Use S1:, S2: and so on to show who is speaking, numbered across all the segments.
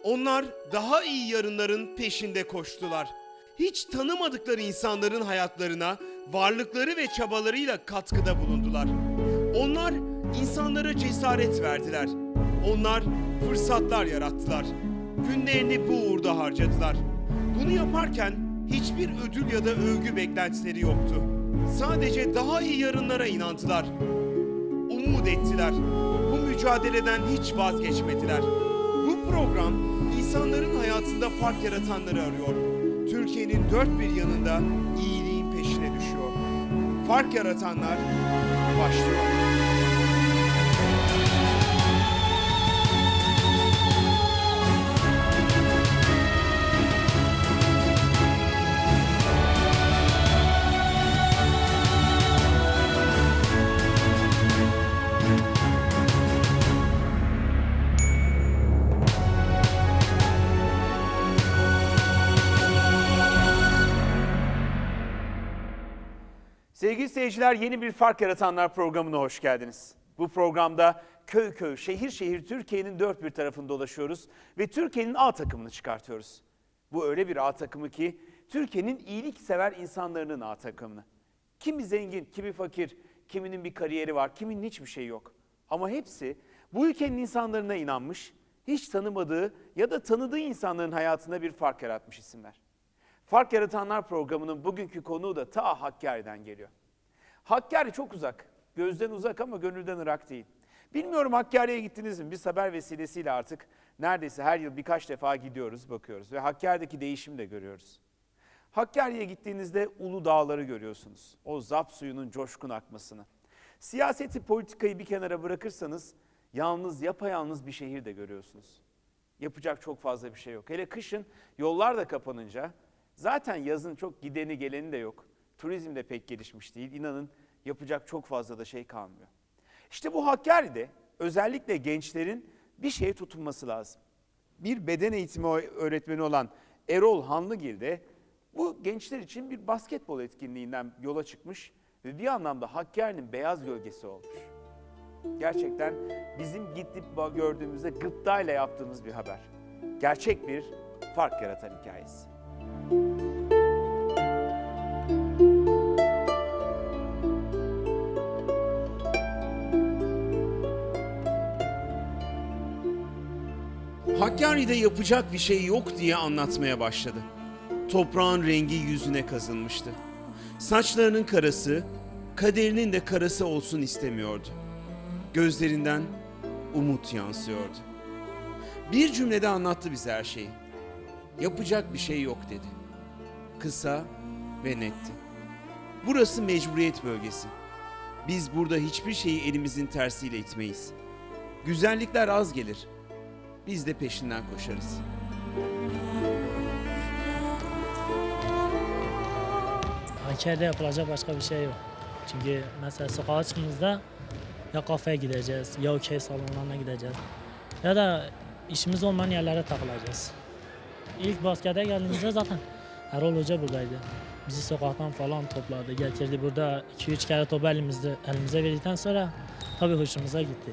S1: Onlar daha iyi yarınların peşinde koştular. Hiç tanımadıkları insanların hayatlarına varlıkları ve çabalarıyla katkıda bulundular. Onlar insanlara cesaret verdiler. Onlar fırsatlar yarattılar. Günlerini bu uğurda harcadılar. Bunu yaparken hiçbir ödül ya da övgü beklentileri yoktu. Sadece daha iyi yarınlara inandılar. Umut ettiler. Bu mücadeleden hiç vazgeçmediler. Bu program insanların hayatında fark yaratanları arıyor. Türkiye'nin dört bir yanında iyiliğin peşine düşüyor. Fark yaratanlar başlıyor. Sevgili seyirciler, yeni bir Fark Yaratanlar programına hoş geldiniz. Bu programda köy köy, şehir şehir Türkiye'nin dört bir tarafını dolaşıyoruz ve Türkiye'nin A takımını çıkartıyoruz. Bu öyle bir A takımı ki Türkiye'nin iyiliksever insanların A takımını. Kimi zengin, kimi fakir, kiminin bir kariyeri var, kiminin hiçbir şey yok. Ama hepsi bu ülkenin insanlarına inanmış, hiç tanımadığı ya da tanıdığı insanların hayatında bir fark yaratmış isimler. Fark Yaratanlar programının bugünkü konuğu da ta Hakkari'den geliyor. Hakkari çok uzak, gözden uzak ama gönülden ırak değil. Bilmiyorum Hakkari'ye gittiniz mi? Biz haber vesilesiyle artık neredeyse her yıl birkaç defa gidiyoruz, bakıyoruz ve Hakkari'deki değişimi de görüyoruz. Hakkari'ye gittiğinizde Ulu Dağları görüyorsunuz. O Zap suyunun coşkun akmasını. Siyaseti, politikayı bir kenara bırakırsanız yalnız, yapayalnız bir şehir de görüyorsunuz. Yapacak çok fazla bir şey yok. Hele kışın yollar da kapanınca, zaten yazın çok gideni geleni de yok. Turizm de pek gelişmiş değil. İnanın yapacak çok fazla da şey kalmıyor. İşte bu Hakkari'de özellikle gençlerin bir şeye tutunması lazım. Bir beden eğitimi öğretmeni olan Erol Hanlıgil de bu gençler için bir basketbol etkinliğinden yola çıkmış ve bir anlamda Hakkari'nin beyaz gölgesi olmuş. Gerçekten bizim gidip gördüğümüzde gıptayla yaptığımız bir haber. Gerçek bir fark yaratan hikayesi. Hakkari'de yapacak bir şey yok diye anlatmaya başladı. Toprağın rengi yüzüne kazınmıştı. Saçlarının karası, kaderinin de karası olsun istemiyordu. Gözlerinden umut yansıyordu. Bir cümlede anlattı bize her şeyi. Yapacak bir şey yok dedi. Kısa ve netti. Burası mecburiyet bölgesi. Biz burada hiçbir şeyi elimizin tersiyle itmeyiz. Güzellikler az gelir. Biz de peşinden koşarız.
S2: Hakkari'de yapılacak başka bir şey yok. Çünkü mesela sokağa çıktığımızda ya kafeye gideceğiz, ya okey salonlarına gideceğiz ya da işimiz olmayan yerlere takılacağız. İlk baskete geldiğimizde zaten Erol Hoca buradaydı. Bizi sokaktan falan topladı, getirdi. Burada 2-3 kere topu elimize verdikten sonra tabii hoşumuza gitti.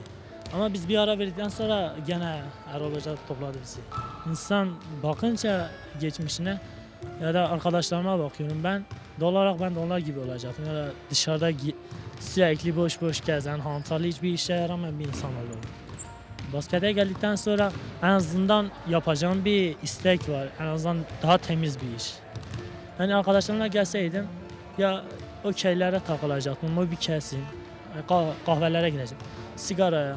S2: Ama biz bir ara verdikten sonra gene Erol Hoca topladı bizi. İnsan bakınca geçmişine ya da arkadaşlarıma bakıyorum ben. Doğal olarak ben de onlar gibi olacaktım. Ya da dışarıda sürekli boş boş gezen, hantallı hiçbir işe yaramayan bir insan olurum. Baskete geldikten sonra en azından yapacağım bir istek var. En azından daha temiz bir iş. Yani arkadaşlarımla gelseydim ya okeylere takılacaktım, mobil kesin, kahvelere gideceğim, sigaraya,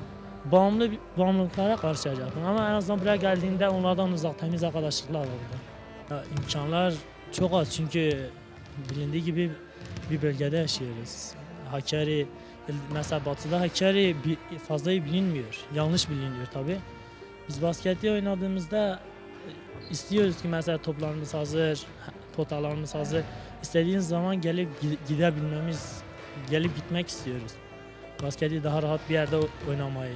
S2: bağımlılıklara karışacaktım. Ama en azından buraya geldiğinde onlardan uzak temiz arkadaşlıklar oldu. Ya, imkanlar çok az çünkü bilindiği gibi bir bölgede yaşıyoruz. Hakkari, mesela batıda Hakkari fazla iyi bilinmiyor. Yanlış biliniyor tabii. Biz basketbol oynadığımızda istiyoruz ki mesela toplarımız hazır, potalarımız hazır. İstediğiniz zaman gelip gidebilmemiz, gelip gitmek istiyoruz. Basketi daha rahat bir yerde oynamayı.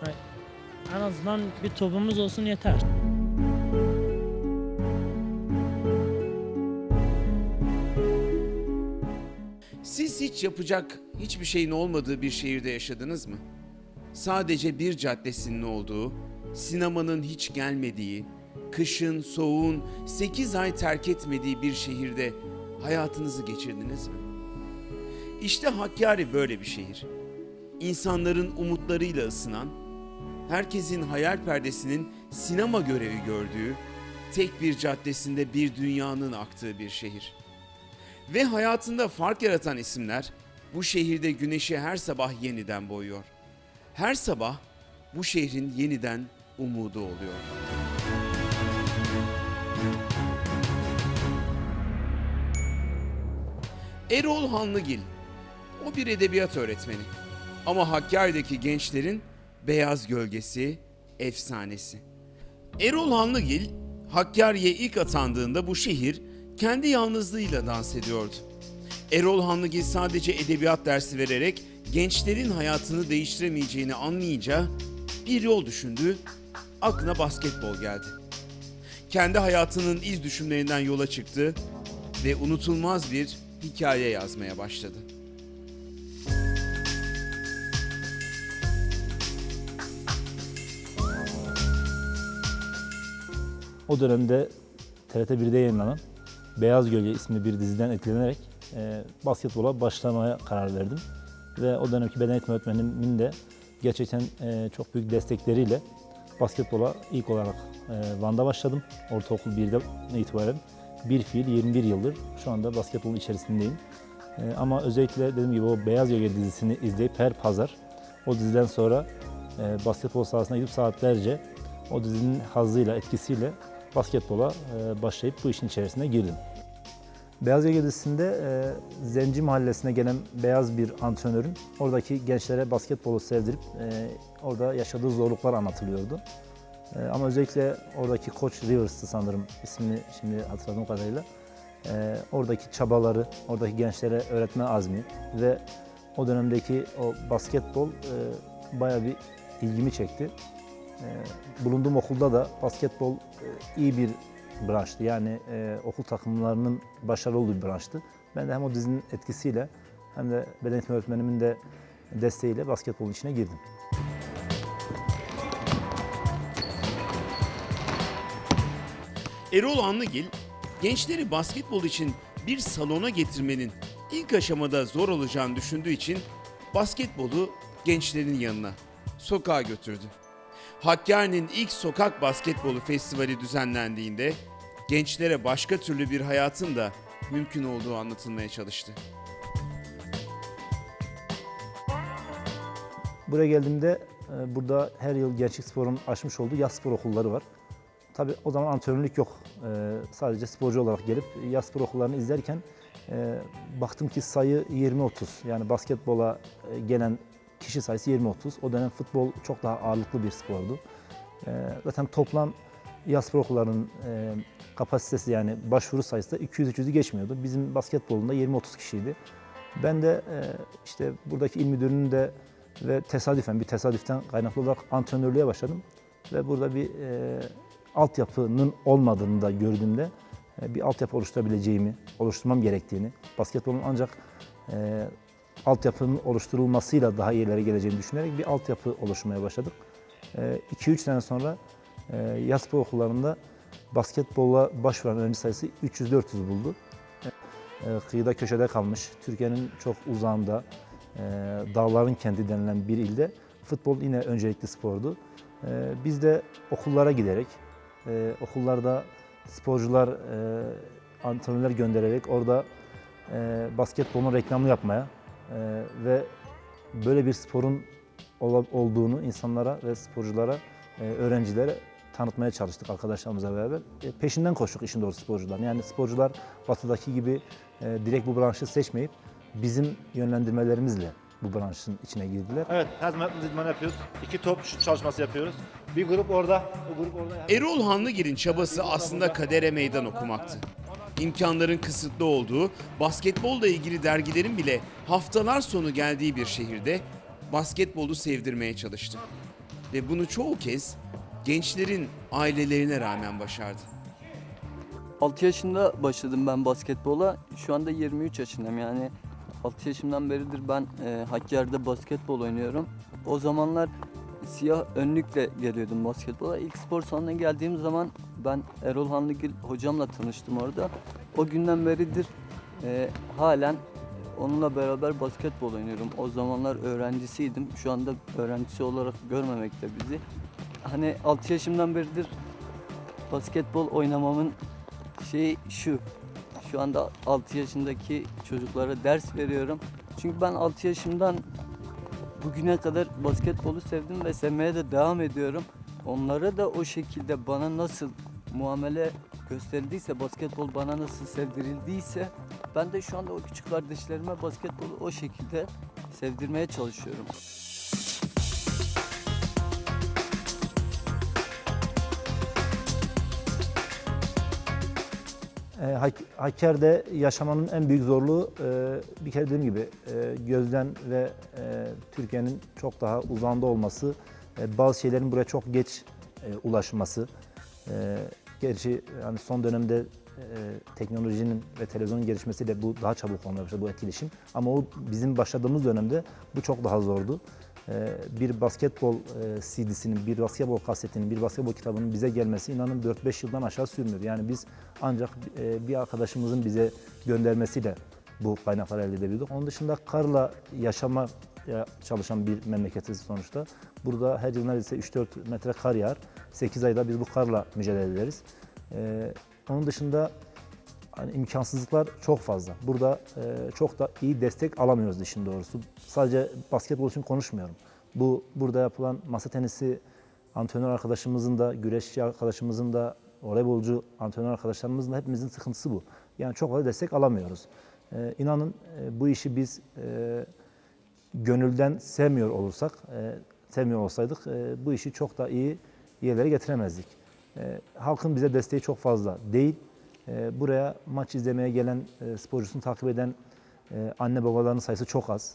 S2: Yani en azından bir topumuz olsun yeter.
S1: Siz hiç yapacak hiçbir şeyin olmadığı bir şehirde yaşadınız mı? Sadece bir caddesinin olduğu, sinemanın hiç gelmediği, kışın, soğuğun 8 ay terk etmediği bir şehirde hayatınızı geçirdiniz mi? İşte Hakkari böyle bir şehir. İnsanların umutlarıyla ısınan, herkesin hayal perdesinin sinema görevi gördüğü, tek bir caddesinde bir dünyanın aktığı bir şehir. Ve hayatında fark yaratan isimler bu şehirde güneşi her sabah yeniden boyuyor. Her sabah bu şehrin yeniden umudu oluyor. Erol Hanlıgil, o bir edebiyat öğretmeni. Ama Hakkari'deki gençlerin beyaz gölgesi, efsanesi. Erol Hanlıgil, Hakkari'ye ilk atandığında bu şehir kendi yalnızlığıyla dans ediyordu. Erol Hanlıgil sadece edebiyat dersi vererek gençlerin hayatını değiştiremeyeceğini anlayınca bir yol düşündü, aklına basketbol geldi. Kendi hayatının iz düşümlerinden yola çıktı ve unutulmaz bir hikaye yazmaya başladı.
S3: O dönemde TRT1'de yayınlanan Beyaz Gölge isimli bir diziden etkilenerek basketbola başlamaya karar verdim. Ve o dönemki beden eğitimi öğretmenimin de gerçekten çok büyük destekleriyle basketbola ilk olarak Van'da başladım. Ortaokul 1'den itibaren bir fiil 21 yıldır şu anda basketbolun içerisindeyim. Ama özellikle dediğim gibi o Beyaz Gölge dizisini izleyip her pazar o diziden sonra basketbol sahasına gidip saatlerce o dizinin hazzıyla, etkisiyle basketbola başlayıp bu işin içerisine girdim. Beyaz Gölge dizisinde Zenci Mahallesi'ne gelen beyaz bir antrenörün oradaki gençlere basketbolu sevdirip orada yaşadığı zorluklar anlatılıyordu. Ama özellikle oradaki koç Rivers'tı sanırım, ismini şimdi hatırladığım kadarıyla. Oradaki çabaları, oradaki gençlere öğretme azmi ve o dönemdeki o basketbol bayağı bir ilgimi çekti. Bulunduğum okulda da basketbol iyi bir branştı. Yani okul takımlarının başarılı olduğu bir branştı. Ben de hem o dizinin etkisiyle hem de beden eğitimi öğretmenimin de desteğiyle basketbolun içine girdim.
S1: Erol Hanlıgil, gençleri basketbol için bir salona getirmenin ilk aşamada zor olacağını düşündüğü için basketbolu gençlerin yanına, sokağa götürdü. Hakkari'nin ilk sokak basketbolu festivali düzenlendiğinde gençlere başka türlü bir hayatın da mümkün olduğu anlatılmaya çalıştı.
S3: Buraya geldiğimde burada her yıl Gençlik Spor'un açmış olduğu yaz spor okulları var. Tabii o zaman antrenörlük yok. Sadece sporcu olarak gelip yaz spor okullarını izlerken baktım ki sayı 20-30. Yani basketbola gelen kişi sayısı 20-30. O dönem futbol çok daha ağırlıklı bir spordu. Zaten toplam yaz spor okullarının kapasitesi, yani başvuru sayısı da 200-300'ü geçmiyordu. Bizim basketbolunda 20-30 kişiydi. Ben de işte buradaki il müdürünün de ve bir tesadüften kaynaklı olarak antrenörlüğe başladım. Ve burada bir altyapının olmadığını da gördüğümde bir altyapı oluşturmam gerektiğini, basketbolun ancak altyapının oluşturulmasıyla daha iyi yerlere geleceğini düşünerek bir altyapı oluşturmaya başladık. 2-3 sene sonra yaz spor okullarında basketbola başvuran öğrenci sayısı 300-400 buldu. Kıyıda köşede kalmış, Türkiye'nin çok uzağında, dağların kenti denilen bir ilde futbol yine öncelikli spordu. Biz de okullara giderek, okullarda sporcular, antrenörler göndererek orada basketbolun reklamını yapmaya ve böyle bir sporun olduğunu insanlara ve sporculara, öğrencilere tanıtmaya çalıştık arkadaşlarımızla beraber. Peşinden koştuk işin doğrusu sporcular. Yani sporcular batıdaki gibi direkt bu branşı seçmeyip bizim yönlendirmelerimizle bu branşın içine girdiler.
S4: Evet, her zaman idman yapıyoruz. 2 top şut çalışması yapıyoruz. Bir grup orada, bu grup orada.
S1: Erol Hanlıgil'in çabası aslında kadere meydan okumaktı. İmkanların kısıtlı olduğu, basketbolla ilgili dergilerin bile haftalar sonu geldiği bir şehirde basketbolu sevdirmeye çalıştı. Ve bunu çoğu kez gençlerin ailelerine rağmen başardı.
S5: 6 yaşında başladım ben basketbola. Şu anda 23 yaşındayım, yani 6 yaşımdan beridir ben Hakkari'de basketbol oynuyorum. O zamanlar siyah önlükle geliyordum basketbola. İlk spor salonuna geldiğim zaman ben Erol Hanlıgil hocamla tanıştım orada. O günden beridir halen onunla beraber basketbol oynuyorum. O zamanlar öğrencisiydim. Şu anda öğrencisi olarak görmemekte bizi. Hani 6 yaşımdan beridir basketbol oynamamın şeyi şu. Şu anda 6 yaşındaki çocuklara ders veriyorum. Çünkü ben 6 yaşımdan bugüne kadar basketbolu sevdim ve sevmeye de devam ediyorum. Onlara da o şekilde bana nasıl muamele gösterildiyse, basketbol bana nasıl sevdirildiyse ben de şu anda o küçük kardeşlerime basketbolu o şekilde sevdirmeye çalışıyorum.
S3: Hakkari'de yaşamanın en büyük zorluğu bir kere dediğim gibi gözden ve Türkiye'nin çok daha uzağında olması, bazı şeylerin buraya çok geç ulaşması. Gerçi yani son dönemde teknolojinin ve televizyonun gelişmesiyle bu daha çabuk olmaya başladı, bu etkileşim. Ama o bizim başladığımız dönemde bu çok daha zordu. Bir basketbol CD'sinin, bir basketbol kasetinin, bir basketbol kitabının bize gelmesi inanın 4-5 yıldan aşağı sürmüyor. Yani biz ancak bir arkadaşımızın bize göndermesiyle bu kaynakları elde edebildik. Onun dışında karla yaşamaya çalışan bir memleketiz sonuçta. Burada her yıl neredeyse 3-4 metre kar yağar. 8 ayda biz bu karla mücadele ederiz. Onun dışında hani imkansızlıklar çok fazla. Burada çok da iyi destek alamıyoruz işin doğrusu. Sadece basketbol için konuşmuyorum. Burada yapılan masa tenisi antrenör arkadaşımızın da, güreşçi arkadaşımızın da, voleybolcu antrenör arkadaşlarımızın da hepimizin sıkıntısı bu. Yani çok fazla destek alamıyoruz. İnanın bu işi biz gönülden sevmiyor olsaydık bu işi çok da iyi yerlere getiremezdik. Halkın bize desteği çok fazla değil. Buraya maç izlemeye gelen, sporcusunu takip eden anne babaların sayısı çok az.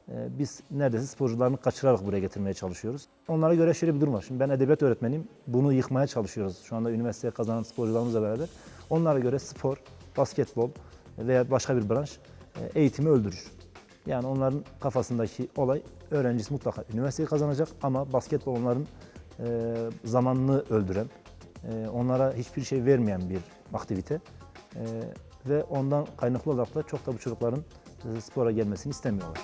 S3: Biz neredeyse sporcularını kaçırarak buraya getirmeye çalışıyoruz. Onlara göre şöyle bir durum var. Şimdi ben edebiyat öğretmeniyim. Bunu yıkmaya çalışıyoruz şu anda üniversiteye kazanan sporcularımızla beraber. Onlara göre spor, basketbol veya başka bir branş eğitimi öldürür. Yani onların kafasındaki olay öğrencisi mutlaka üniversiteyi kazanacak ama basketbol onların zamanını öldüren, onlara hiçbir şey vermeyen bir aktivite ve ondan kaynaklı olarak da çok da bu çocukların spora gelmesini istemiyorlar.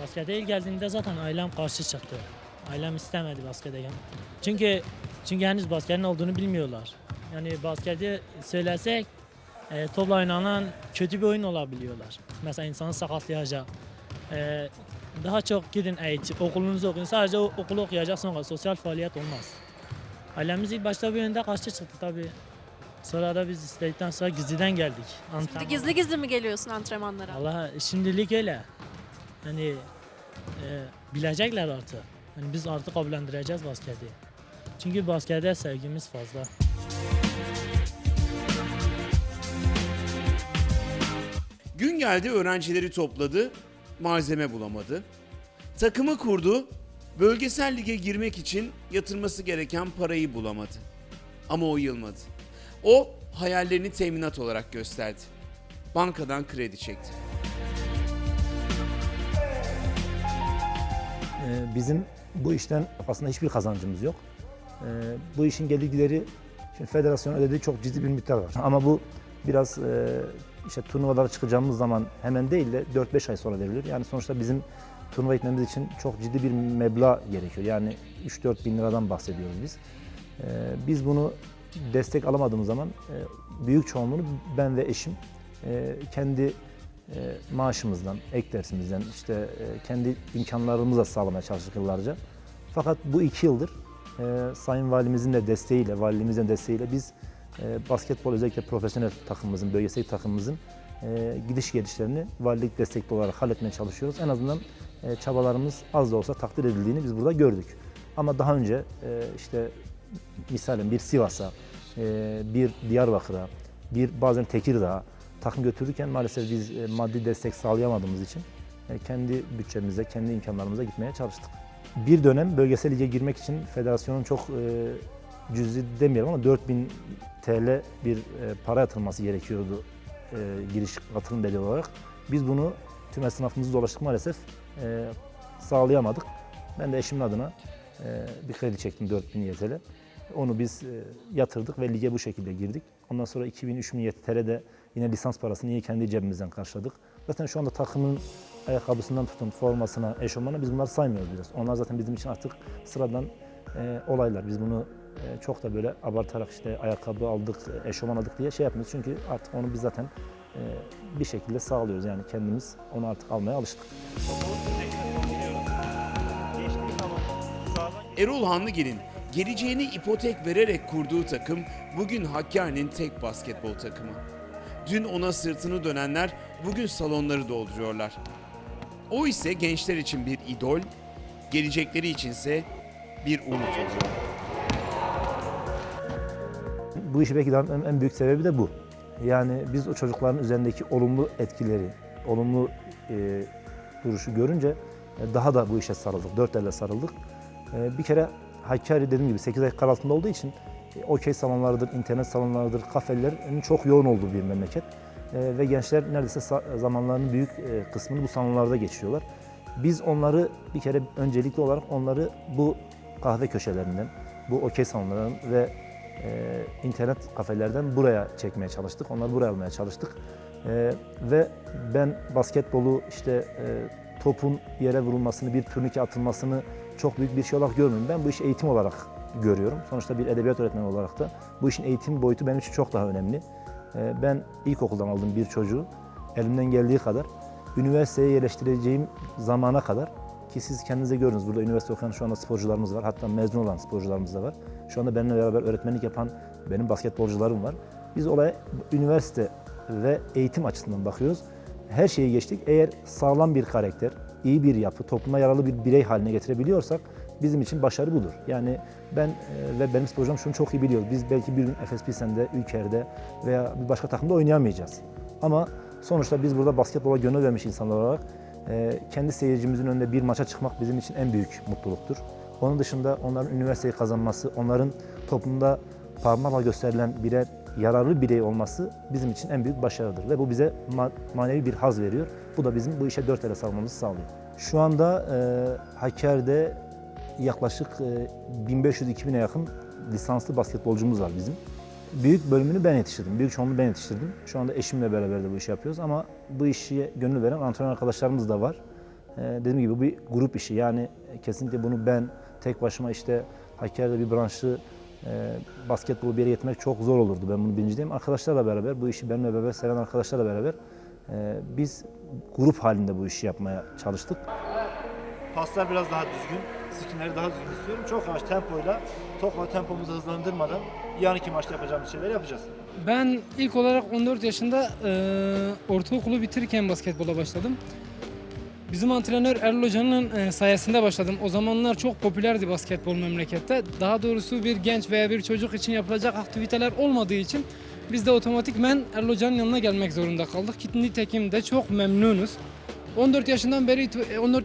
S2: Baskete ilk geldiğimde zaten ailem karşı çıktı. Ailem istemedi baskete gel. Çünkü henüz basketin olduğunu bilmiyorlar. Yani basketi söylesek topla oynanan kötü bir oyun olabiliyorlar. Mesela insanı sakatlayacak. Daha çok gidin eğitim, okulunuzu okuyun. Sadece okulu okuyacaksınız, sosyal faaliyet olmaz. Ailemiz ilk başta bir yönde karşı çıktı tabii. Sonra da biz istedikten sonra gizliden geldik.
S6: Şimdi gizli gizli mi geliyorsun antrenmanlara?
S2: Allah şimdilik öyle. Hani bilecekler artık. Hani biz artık kabullendireceğiz basketi. Çünkü baskette sevgimiz fazla.
S1: Gün geldi öğrencileri topladı, malzeme bulamadı. Takımı kurdu, bölgesel lige girmek için yatırması gereken parayı bulamadı. Ama o yılmadı. O hayallerini teminat olarak gösterdi. Bankadan kredi çekti.
S3: Bizim bu işten aslında hiçbir kazancımız yok. Bu işin gelirleri şimdi federasyon ödediği çok ciddi bir miktar var. Ama bu biraz işte turnuvalara çıkacağımız zaman hemen değil de 4-5 ay sonra verilir. Yani sonuçta bizim turnuva gitmemiz için çok ciddi bir meblağ gerekiyor. Yani 3-4 bin liradan bahsediyoruz biz. Biz bunu destek alamadığımız zaman büyük çoğunluğunu ben ve eşim kendi maaşımızdan, ek dersimizden, işte kendi imkanlarımızla sağlamaya çalıştık yıllarca. Fakat bu 2 yıldır Sayın Valimizin de desteğiyle, Valimizin desteğiyle biz basketbol özellikle profesyonel takımımızın, bölgesel takımımızın gidiş gelişlerini valilik destekli olarak halletmeye çalışıyoruz. En azından çabalarımız az da olsa takdir edildiğini biz burada gördük. Ama daha önce işte misalen bir Sivas'a, bir Diyarbakır'a, bir bazen Tekirdağ'a takım götürürken maalesef biz maddi destek sağlayamadığımız için kendi bütçemize, kendi imkanlarımıza gitmeye çalıştık. Bir dönem bölgesel lige girmek için federasyonun çok cüzi demiyorum ama 4000 TL bir para yatırılması gerekiyordu giriş katılım bedeli olarak. Biz bunu tüm esnafımızı dolaştık maalesef sağlayamadık. Ben de eşimin adına bir kredi çektim 4.000 YTL. Onu biz yatırdık ve lige bu şekilde girdik. Ondan sonra 2.000-3.000 YTL'de yine lisans parasını yine kendi cebimizden karşıladık. Zaten şu anda takımın ayakkabısından tutun formasına, eşofmana biz bunları saymıyoruz biraz. Onlar zaten bizim için artık sıradan olaylar. Biz bunu çok da böyle abartarak işte ayakkabı aldık, eşofman aldık diye şey yapmıyoruz. Çünkü artık onu biz zaten bir şekilde sağlıyoruz. Yani kendimiz onu artık almaya alıştık.
S1: Erol Hanlıgil'in geleceğini ipotek vererek kurduğu takım bugün Hakkari'nin tek basketbol takımı. Dün ona sırtını dönenler bugün salonları dolduruyorlar. O ise gençler için bir idol, gelecekleri içinse bir umut oluyor.
S3: Bu işi belki de en büyük sebebi de bu. Yani biz o çocukların üzerindeki olumlu etkileri, olumlu duruşu görünce daha da bu işe sarıldık, dört elle sarıldık. Bir kere Hakkari dediğim gibi 8 ay altında olduğu için okey salonlarıdır, internet salonlarıdır, kafelerin çok yoğun olduğu bir memleket. Ve gençler neredeyse zamanlarının büyük kısmını bu salonlarda geçiriyorlar. Biz onları bir kere öncelikli olarak onları bu kahve köşelerinden, bu okey salonlarından ve internet kafelerden buraya çekmeye çalıştık. Onları buraya almaya çalıştık. Ve ben basketbolu işte topun yere vurulmasını, bir turnike atılmasını çok büyük bir şey olarak görmüyorum. Ben bu işi eğitim olarak görüyorum. Sonuçta bir edebiyat öğretmeni olarak da bu işin eğitim boyutu benim için çok daha önemli. Ben ilkokuldan aldığım bir çocuğu elimden geldiği kadar üniversiteye yerleştireceğim zamana kadar ki siz kendinize görünüz. Burada üniversite okuyan şu anda sporcularımız var. Hatta mezun olan sporcularımız da var. Şu anda benimle beraber öğretmenlik yapan benim basketbolcularım var. Biz olaya üniversite ve eğitim açısından bakıyoruz. Her şeyi geçtik. Eğer sağlam bir karakter, iyi bir yapı, topluma yararlı bir birey haline getirebiliyorsak bizim için başarı budur. Yani ben ve benim sporcum şunu çok iyi biliyoruz. Biz belki bir gün Efes Pilsen'de, Ülker'de veya bir başka takımda oynayamayacağız. Ama sonuçta biz burada basketbola gönül vermiş insanlar olarak kendi seyircimizin önünde bir maça çıkmak bizim için en büyük mutluluktur. Onun dışında onların üniversiteyi kazanması, onların toplumda parmakla gösterilen birer yararlı birey olması bizim için en büyük başarıdır. Ve bu bize manevi bir haz veriyor. Bu da bizim bu işe dört ele sarmamızı sağlıyor. Şu anda Hakkari'de yaklaşık 1500-2000'e yakın lisanslı basketbolcumuz var bizim. Büyük bölümünü ben yetiştirdim, büyük çoğunluğunu ben yetiştirdim. Şu anda eşimle beraber de bu işi yapıyoruz ama bu işe gönül veren antrenör arkadaşlarımız da var. Dediğim gibi bu bir grup işi, yani kesinlikle bunu ben tek başıma işte Hakkari'de bir branşı basketbolu bir yere getirmek çok zor olurdu. Ben bunu bilincindeyim. Arkadaşlarla beraber, bu işi benimle beraber seven arkadaşlarla beraber biz grup halinde bu işi yapmaya çalıştık.
S4: Paslar biraz daha düzgün, skinleri daha düzgün istiyorum. Çok yavaş tempoyla, topla tempomuzu hızlandırmadan yarınki maçta yapacağımız şeyleri yapacağız.
S7: Ben ilk olarak 14 yaşında ortaokulu bitirirken basketbola başladım. Bizim antrenör Erol Hoca'nın sayesinde başladım. O zamanlar çok popülerdi basketbol memlekette. Daha doğrusu bir genç veya bir çocuk için yapılacak aktiviteler olmadığı için biz de otomatikmen Erol Hoca'nın yanına gelmek zorunda kaldık. Nitekim de çok memnunuz. 14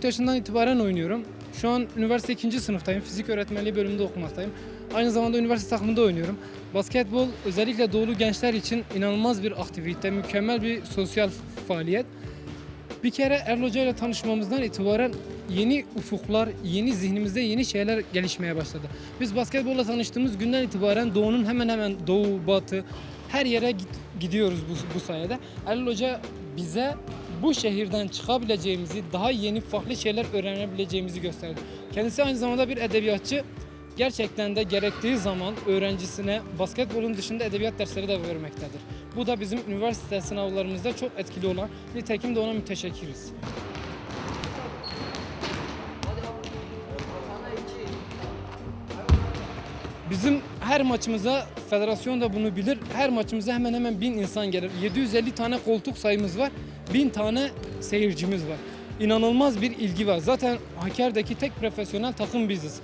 S7: yaşından itibaren oynuyorum. Şu an üniversite 2. sınıftayım. Fizik öğretmenliği bölümünde okumaktayım. Aynı zamanda üniversite takımında oynuyorum. Basketbol özellikle doğulu gençler için inanılmaz bir aktivite, mükemmel bir sosyal faaliyet. Bir kere Erol Hoca ile tanışmamızdan itibaren yeni ufuklar, zihnimizde yeni şeyler gelişmeye başladı. Biz basketbolla tanıştığımız günden itibaren doğunun hemen hemen doğu, batı her yere gidiyoruz bu sayede. Erol Hoca bize bu şehirden çıkabileceğimizi, daha yeni farklı şeyler öğrenebileceğimizi gösterdi. Kendisi aynı zamanda bir edebiyatçı. Gerçekten de gerektiği zaman öğrencisine basketbolun dışında edebiyat dersleri de vermektedir. Bu da bizim üniversite sınavlarımızda çok etkili olan, nitekim de ona müteşekkiriz. Bizim her maçımıza, federasyon da bunu bilir, her maçımıza hemen hemen 1000 insan gelir. 750 tane koltuk sayımız var, 1000 tane seyircimiz var. İnanılmaz bir ilgi var. Zaten Hakkari'deki tek profesyonel takım biziz.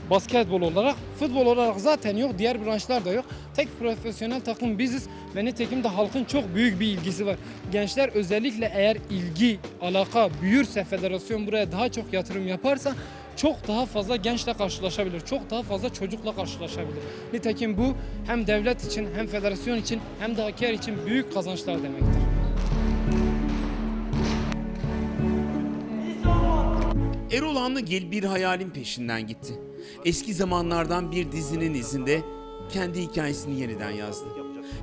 S7: Basketbol olarak, futbol olarak zaten yok, diğer branşlar da yok. Tek profesyonel takım biziz ve nitekim de halkın çok büyük bir ilgisi var. Gençler özellikle eğer ilgi, alaka büyürse, federasyon buraya daha çok yatırım yaparsa çok daha fazla gençle karşılaşabilir, çok daha fazla çocukla karşılaşabilir. Nitekim bu hem devlet için, hem federasyon için, hem de Hakkari için büyük kazançlar demektir.
S1: Erol Hanlıgil bir hayalin peşinden gitti. Eski zamanlardan bir dizinin izinde kendi hikayesini yeniden yazdı.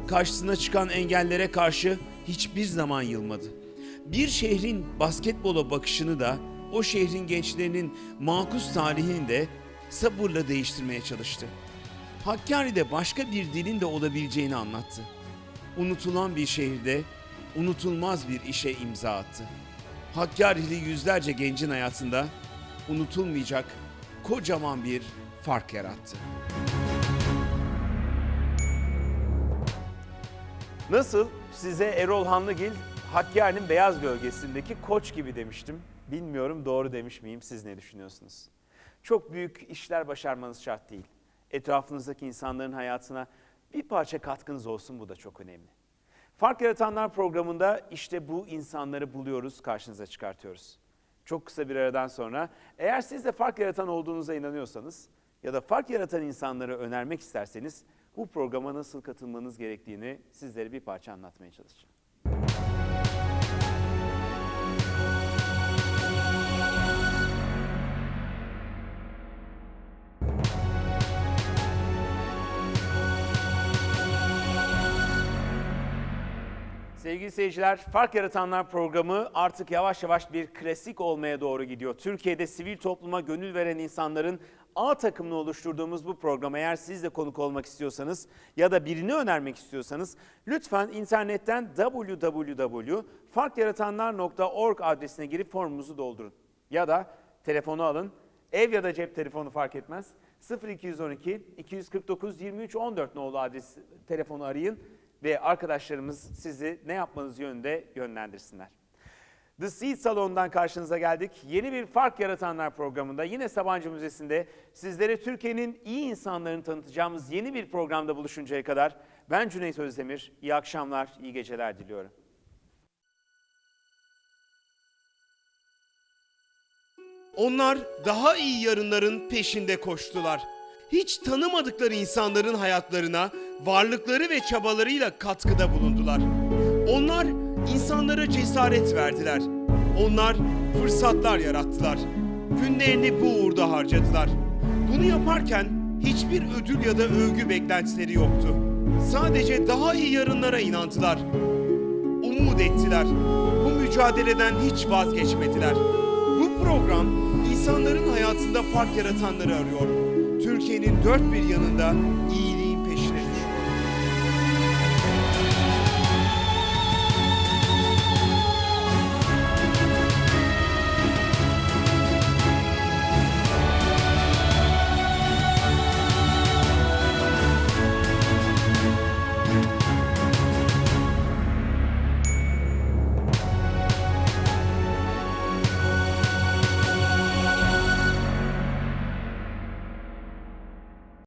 S1: Karşısına çıkan engellere karşı hiçbir zaman yılmadı. Bir şehrin basketbola bakışını da o şehrin gençlerinin makus tarihini de sabırla değiştirmeye çalıştı. Hakkari'de başka bir dilin de olabileceğini anlattı. Unutulan bir şehirde unutulmaz bir işe imza attı. Hakkari'li yüzlerce gencin hayatında unutulmayacak kocaman bir fark yarattı. Nasıl? Size Erol Hanlıgil Hakkari'nin beyaz gölgesindeki koç gibi demiştim. Bilmiyorum doğru demiş miyim? Siz ne düşünüyorsunuz? Çok büyük işler başarmanız şart değil. Etrafınızdaki insanların hayatına bir parça katkınız olsun, bu da çok önemli. Fark Yaratanlar programında işte bu insanları buluyoruz, karşınıza çıkartıyoruz. Çok kısa bir aradan sonra eğer siz de fark yaratan olduğunuza inanıyorsanız ya da fark yaratan insanları önermek isterseniz bu programa nasıl katılmanız gerektiğini sizlere bir parça anlatmaya çalışacağım. Sevgili seyirciler, Fark Yaratanlar programı artık yavaş yavaş bir klasik olmaya doğru gidiyor. Türkiye'de sivil topluma gönül veren insanların A takımını oluşturduğumuz bu programa eğer siz de konuk olmak istiyorsanız ya da birini önermek istiyorsanız lütfen internetten www.farkyaratanlar.org adresine girip formumuzu doldurun. Ya da telefonu alın, ev ya da cep telefonu fark etmez. 0212 249 23 14 nolu adres telefonu arayın ve arkadaşlarımız sizi ne yapmanız yönünde yönlendirsinler. The Seed Salon'dan karşınıza geldik. Yeni bir Fark Yaratanlar programında yine Sabancı Müzesi'nde sizlere Türkiye'nin iyi insanlarını tanıtacağımız yeni bir programda buluşuncaya kadar ben Cüneyt Özdemir. İyi akşamlar, iyi geceler diliyorum.
S8: Onlar daha iyi yarınların peşinde koştular. Hiç tanımadıkları insanların hayatlarına varlıkları ve çabalarıyla katkıda bulundular. Onlar insanlara cesaret verdiler. Onlar fırsatlar yarattılar. Günlerini bu uğurda harcadılar. Bunu yaparken hiçbir ödül ya da övgü beklentileri yoktu. Sadece daha iyi yarınlara inandılar. Umut ettiler. Bu mücadeleden hiç vazgeçmediler. Bu program insanların hayatında fark yaratanları arıyor. Türkiye'nin dört bir yanında iyi